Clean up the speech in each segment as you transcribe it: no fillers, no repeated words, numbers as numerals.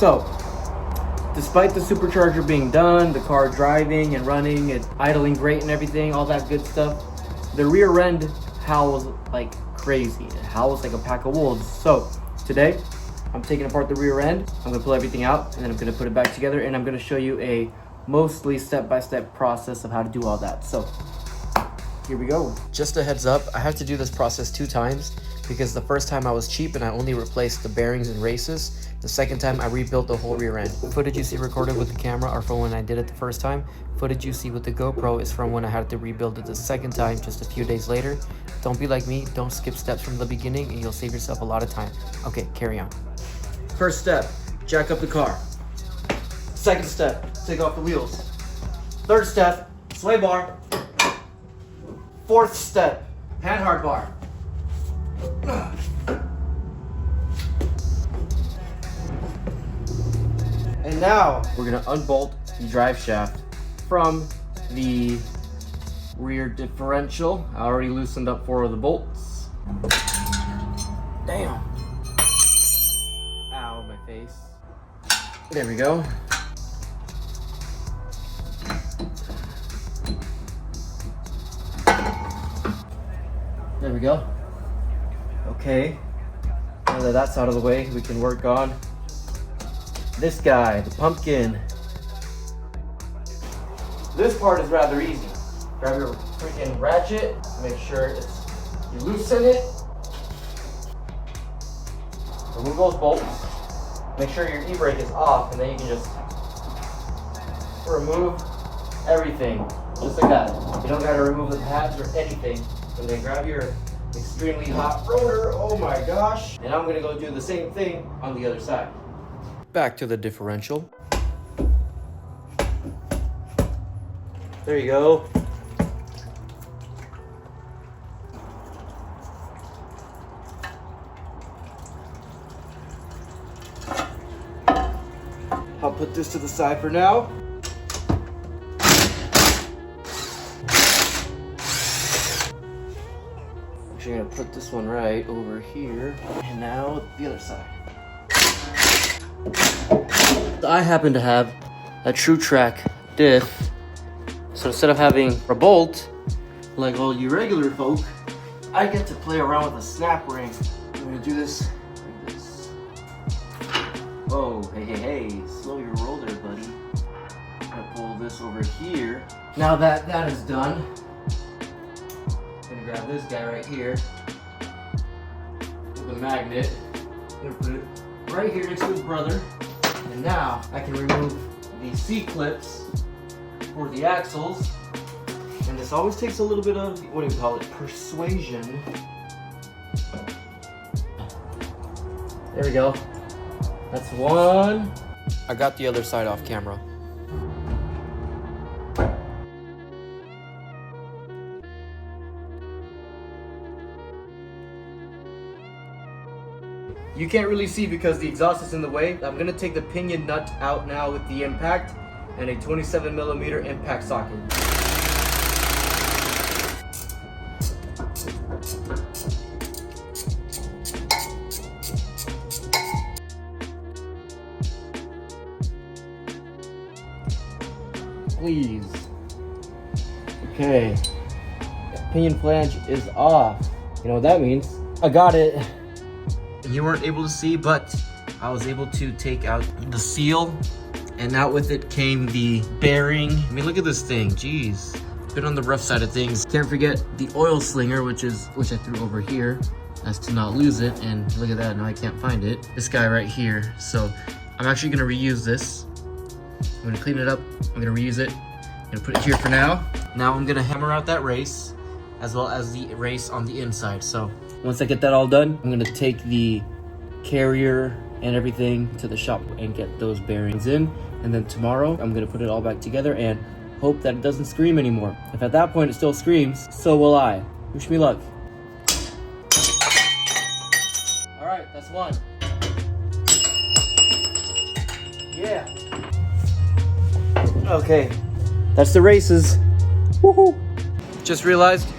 So, despite the supercharger being done, the car driving and running and idling great and everything, all that good stuff, the rear end howls like crazy. It howls like a pack of wolves. So, today, I'm taking apart the rear end. I'm gonna pull everything out and then I'm gonna put it back together, and I'm gonna show you a mostly step-by-step process of how to do all that. So, here we go. Just a heads up, I had to do this process 2 times because the first time I was cheap and I only replaced the bearings and races. The second time I rebuilt the whole rear end. Footage you see recorded with the camera are from when I did it the first time. Footage you see with the GoPro is from when I had to rebuild it the second time just a few days later. Don't be like me, don't skip steps from the beginning and you'll save yourself a lot of time. Okay, carry on. First step, jack up the car. Second step, take off the wheels. Third step, sway bar. Fourth step, hand hard bar. And now we're gonna unbolt the drive shaft from the rear differential. I already loosened up 4 of the bolts. Damn. Ow, my face. There we go. There we go. Okay, now that that's out of the way, we can work on this guy, the pumpkin. This part is rather easy. Grab your freaking ratchet, make sure you loosen it. Remove those bolts. Make sure your e-brake is off, and then you can just remove everything, just like that. You don't gotta remove the pads or anything. And then grab your extremely hot rotor, oh my gosh. And I'm gonna go do the same thing on the other side. Back to the differential. There you go. I'll put this to the side for now. Actually, I'm gonna put this one right over here. And now the other side. I happen to have a True Track diff, so instead of having a bolt like all you regular folk, I get to play around with a snap ring. I'm gonna do this like this. Whoa, hey, slow your roll there, buddy. I'm gonna pull this over here. Now that that is done, I'm gonna grab this guy right here with a magnet. I'm gonna put it right here next to his brother. And now I can remove the C-clips for the axles. And this always takes a little bit of, what do you call it, persuasion. There we go. That's one. I got the other side off camera. You can't really see because the exhaust is in the way. I'm gonna take the pinion nut out now with the impact and a 27mm impact socket. Please. Okay. Pinion flange is off. You know what that means? I got it. You weren't able to see, but I was able to take out the seal, and out with it came the bearing. I mean, look at this thing, jeez. Been on the rough side of things. Can't forget the oil slinger, which I threw over here as to not lose it, and look at that, now I can't find it. This guy right here. So I'm actually gonna reuse this. I'm gonna clean it up, I'm gonna reuse it. I'm gonna put it here for now. Now I'm gonna hammer out that race, as well as the race on the inside. So once I get that all done, I'm gonna take the carrier and everything to the shop and get those bearings in. And then tomorrow, I'm gonna put it all back together and hope that it doesn't scream anymore. If at that point it still screams, so will I. Wish me luck. All right, that's one. Yeah. Okay, that's the races. Woohoo! Just realized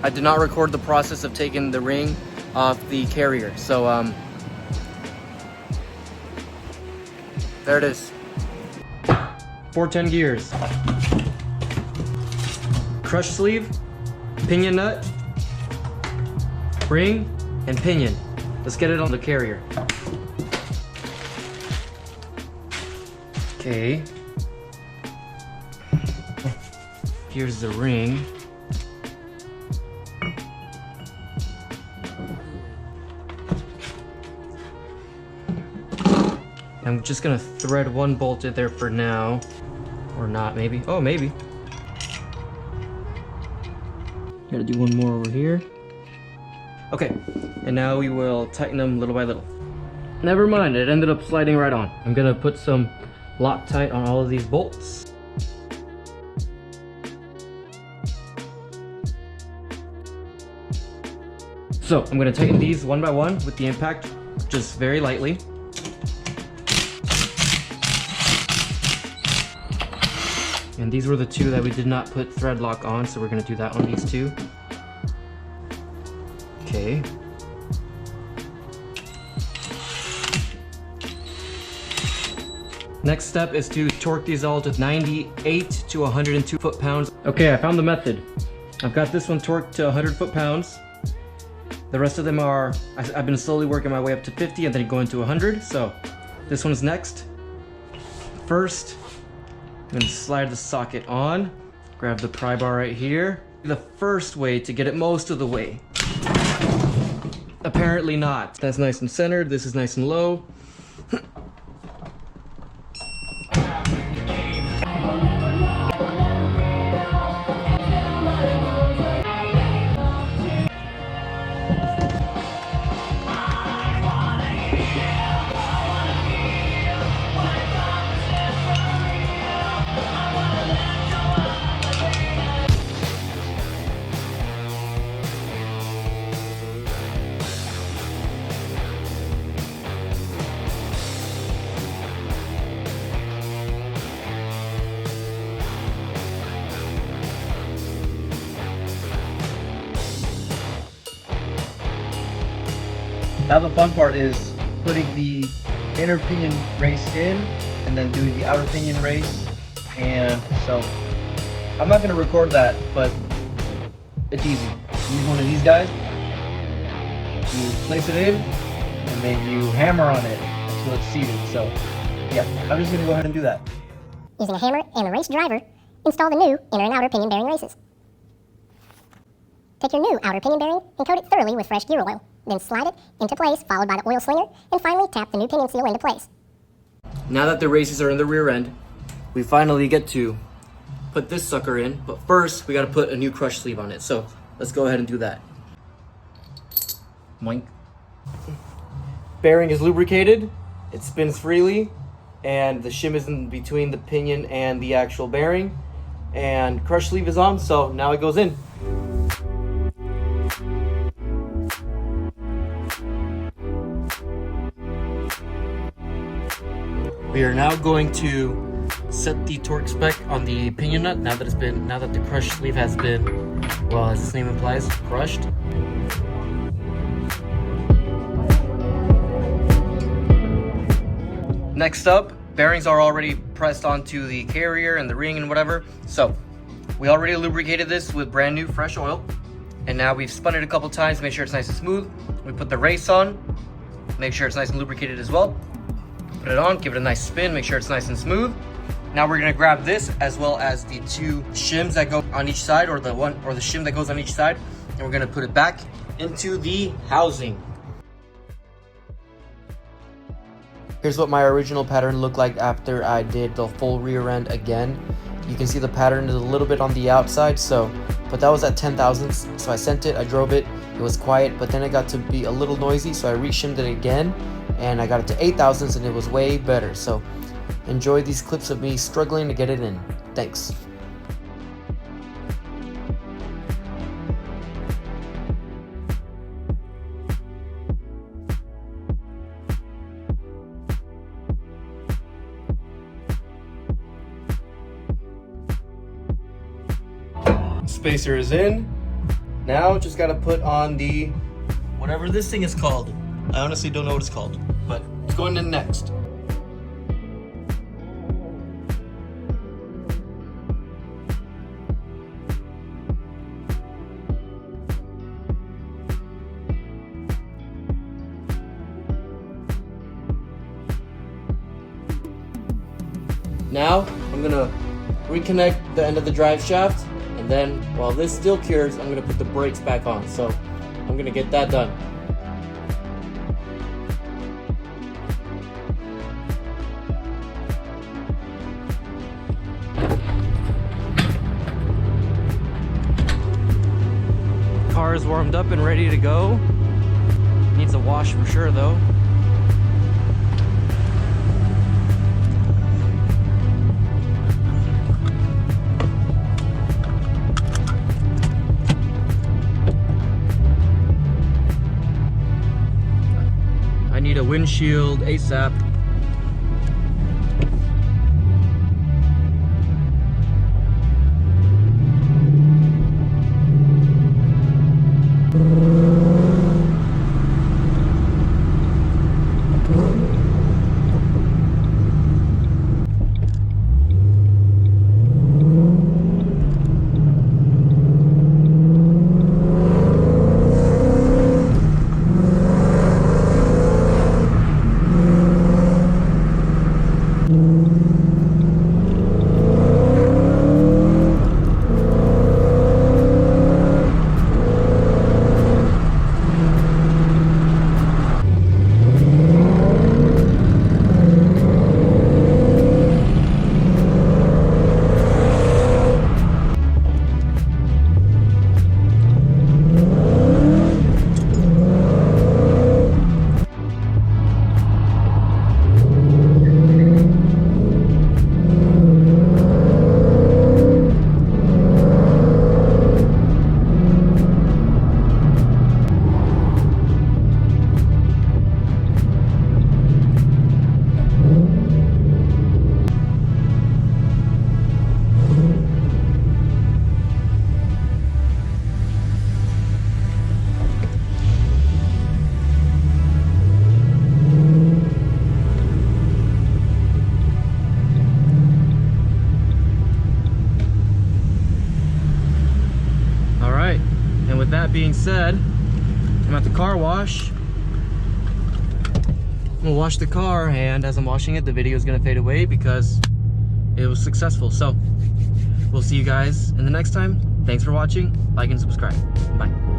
I did not record the process of taking the ring off the carrier. So There it is. 410 gears. Crush sleeve, pinion nut, ring, and pinion. Let's get it on the carrier. Okay. Here's the ring. I'm just gonna thread one bolt in there for now. Or not, maybe. Oh, maybe. Gotta do one more over here. Okay, and now we will tighten them little by little. Never mind, it ended up sliding right on. I'm gonna put some Loctite on all of these bolts. So I'm gonna tighten these one by one with the impact, just very lightly. And these were the two that we did not put thread lock on, so we're gonna do that on these two. Okay. Next step is to torque these all to 98 to 102 foot-pounds. Okay, I found the method. I've got this one torqued to 100 foot-pounds. The rest of them are, I've been slowly working my way up to 50 and then going to 100. So this one's next. First, I'm gonna slide the socket on, grab the pry bar right here. The first way to get it most of the way. Apparently not. That's nice and centered, this is nice and low. Now the fun part is putting the inner pinion race in and then doing the outer pinion race. And so I'm not going to record that, but it's easy. You use one of these guys, you place it in, and then you hammer on it until it's seated. So yeah, I'm just going to go ahead and do that. Using a hammer and a race driver, install the new inner and outer pinion bearing races. Take your new outer pinion bearing and coat it thoroughly with fresh gear oil. Then slide it into place, followed by the oil slinger, and finally tap the new pinion seal into place. Now that the races are in the rear end, we finally get to put this sucker in, but first we gotta put a new crush sleeve on it. So let's go ahead and do that. Moink. Bearing is lubricated, it spins freely, and the shim is in between the pinion and the actual bearing, and crush sleeve is on, so now it goes in. We are now going to set the torque spec on the pinion nut now that the crush sleeve has been, well, as its name implies, crushed. Next up, bearings are already pressed onto the carrier and the ring and whatever. So we already lubricated this with brand new fresh oil, and now we've spun it a couple times to make sure it's nice and smooth. We put the race on, make sure it's nice and lubricated as well. Put it on, give it a nice spin, make sure it's nice and smooth. Now we're gonna grab this as well as the two shims that go on each side, or the shim that goes on each side, and we're gonna put it back into the housing. Here's what my original pattern looked like after I did the full rear end again. You can see the pattern is a little bit on the outside, but that was at 10 thousandths, so I sent it, I drove it, it was quiet, but then it got to be a little noisy, so I re-shimmed it again, and I got it to 8 thousandths, and it was way better. So enjoy these clips of me struggling to get it in. Thanks. Spacer is in. Now just gotta put on the whatever this thing is called. I honestly don't know what it's called, but it's going in next. Now, I'm gonna reconnect the end of the drive shaft, and then while this still cures, I'm gonna put the brakes back on. So I'm gonna get that done. Car is warmed up and ready to go. Needs a wash for sure though. I need a windshield ASAP. That being said, I'm at the car wash. I'm gonna wash the car, and as I'm washing it, the video is gonna fade away because it was successful. So we'll see you guys in the next time. Thanks for watching. Like and subscribe. Bye.